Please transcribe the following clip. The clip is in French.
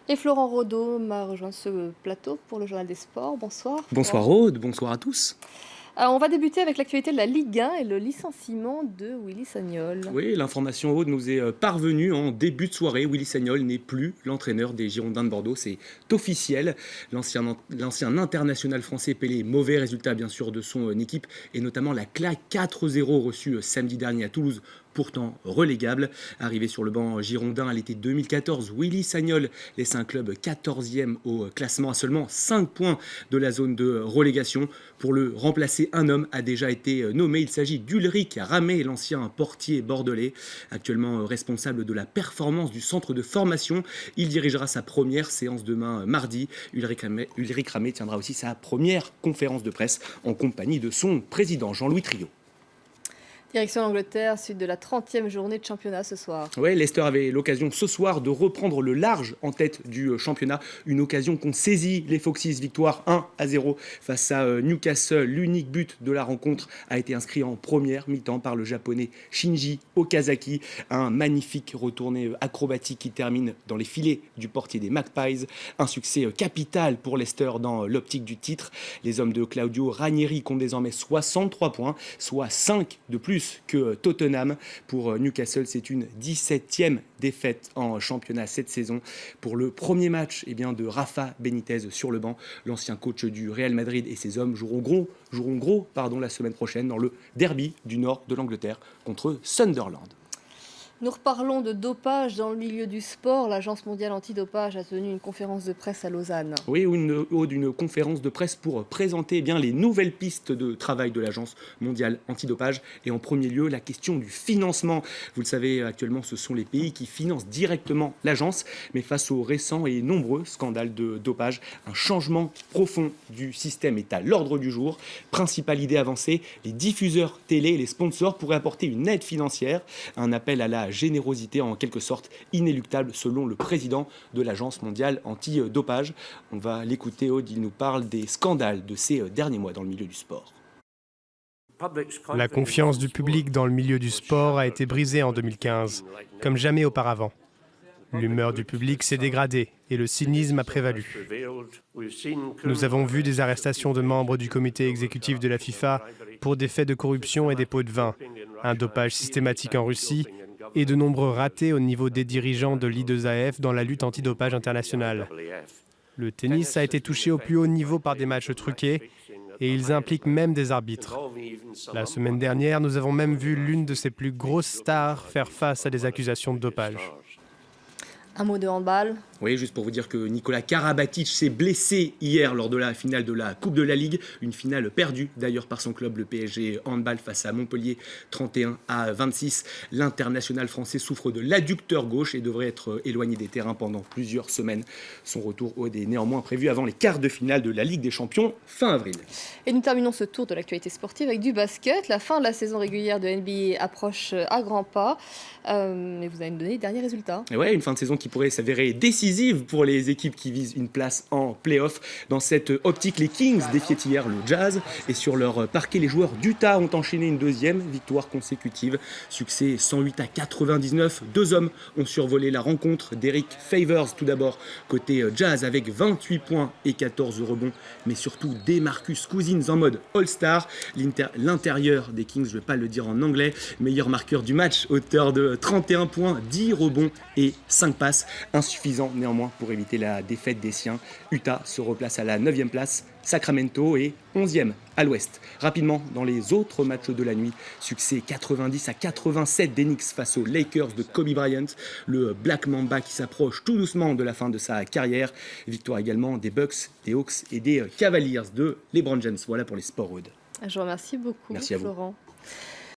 Et Florent Rodeau m'a rejoint ce plateau pour le Journal des Sports. Bonsoir. Bonsoir Aude, bonsoir à tous. On va débuter avec l'actualité de la Ligue 1 et le licenciement de Willy Sagnol. Oui, l'information Aude nous est parvenue en début de soirée. Willy Sagnol n'est plus l'entraîneur des Girondins de Bordeaux, c'est officiel. L'ancien international français paie les mauvais résultats bien sûr de son équipe et notamment la claque 4-0 reçue samedi dernier à Toulouse, pourtant relégable. Arrivé sur le banc girondin à l'été 2014, Willy Sagnol laisse un club 14e au classement à seulement 5 points de la zone de relégation. Pour le remplacer, un homme a déjà été nommé. Il s'agit d'Ulrich Ramé, l'ancien portier bordelais, actuellement responsable de la performance du centre de formation. Il dirigera sa première séance demain mardi. Ulrich Ramé tiendra aussi sa première conférence de presse en compagnie de son président Jean-Louis Triot. Direction l'Angleterre, suite de la 30e journée de championnat ce soir. Ouais, Leicester avait l'occasion ce soir de reprendre le large en tête du championnat. Une occasion qu'ont saisi les Foxes. Victoire 1-0 face à Newcastle. L'unique but de la rencontre a été inscrit en première mi-temps par le japonais Shinji Okazaki. Un magnifique retourné acrobatique qui termine dans les filets du portier des Magpies. Un succès capital pour Leicester dans l'optique du titre. Les hommes de Claudio Ranieri comptent désormais 63 points, soit 5 de plus que Tottenham. Pour Newcastle, c'est une 17e défaite en championnat cette saison. Pour le premier match de Rafa Benitez sur le banc, l'ancien coach du Real Madrid et ses hommes joueront gros la semaine prochaine dans le derby du nord de l'Angleterre contre Sunderland. Nous reparlons de dopage dans le milieu du sport. L'Agence mondiale antidopage a tenu une conférence de presse à Lausanne. Oui, une conférence de presse pour présenter les nouvelles pistes de travail de l'Agence mondiale antidopage. Et en premier lieu, la question du financement. Vous le savez, actuellement, ce sont les pays qui financent directement l'Agence. Mais face aux récents et nombreux scandales de dopage, un changement profond du système est à l'ordre du jour. Principale idée avancée, les diffuseurs télé et les sponsors pourraient apporter une aide financière. Un appel à la générosité en quelque sorte inéluctable selon le président de l'Agence mondiale anti-dopage. On va l'écouter, Aude, il nous parle des scandales de ces derniers mois dans le milieu du sport. La confiance du public dans le milieu du sport a été brisée en 2015, comme jamais auparavant. L'humeur du public s'est dégradée et le cynisme a prévalu. Nous avons vu des arrestations de membres du comité exécutif de la FIFA pour des faits de corruption et des pots de vin, un dopage systématique en Russie et de nombreux ratés au niveau des dirigeants de l'I2AF dans la lutte antidopage internationale. Le tennis a été touché au plus haut niveau par des matchs truqués et ils impliquent même des arbitres. La semaine dernière, nous avons même vu l'une de ses plus grosses stars faire face à des accusations de dopage. Un mot de handball. Oui, juste pour vous dire que Nicolas Karabatic s'est blessé hier lors de la finale de la Coupe de la Ligue. Une finale perdue d'ailleurs par son club, le PSG Handball, face à Montpellier, 31-26. L'international français souffre de l'adducteur gauche et devrait être éloigné des terrains pendant plusieurs semaines. Son retour est néanmoins prévu avant les quarts de finale de la Ligue des Champions, fin avril. Et nous terminons ce tour de l'actualité sportive avec du basket. La fin de la saison régulière de NBA approche à grands pas. Mais vous allez nous donner les derniers résultats. Et ouais, une fin de saison qui pourrait s'avérer décisive pour les équipes qui visent une place en play-off. Dans cette optique, les Kings défiaient hier le Jazz et sur leur parquet, les joueurs d'Utah ont enchaîné une deuxième victoire consécutive. Succès 108-99. Deux hommes ont survolé la rencontre. Derek Favors tout d'abord côté Jazz avec 28 points et 14 rebonds, mais surtout DeMarcus Cousins en mode All-Star. L'intérieur des Kings, je ne vais pas le dire en anglais, meilleur marqueur du match, auteur de 31 points, 10 rebonds et 5 passes. Insuffisant néanmoins pour éviter la défaite des siens. Utah se replace à la 9e place, Sacramento est 11e à l'ouest. Rapidement, dans les autres matchs de la nuit, succès 90-87 d'Enix face aux Lakers de Kobe Bryant. Le Black Mamba qui s'approche tout doucement de la fin de sa carrière. Victoire également des Bucks, des Hawks et des Cavaliers de LeBron James. Voilà pour les sports, Aude. Je vous remercie beaucoup, Merci à vous. Florent.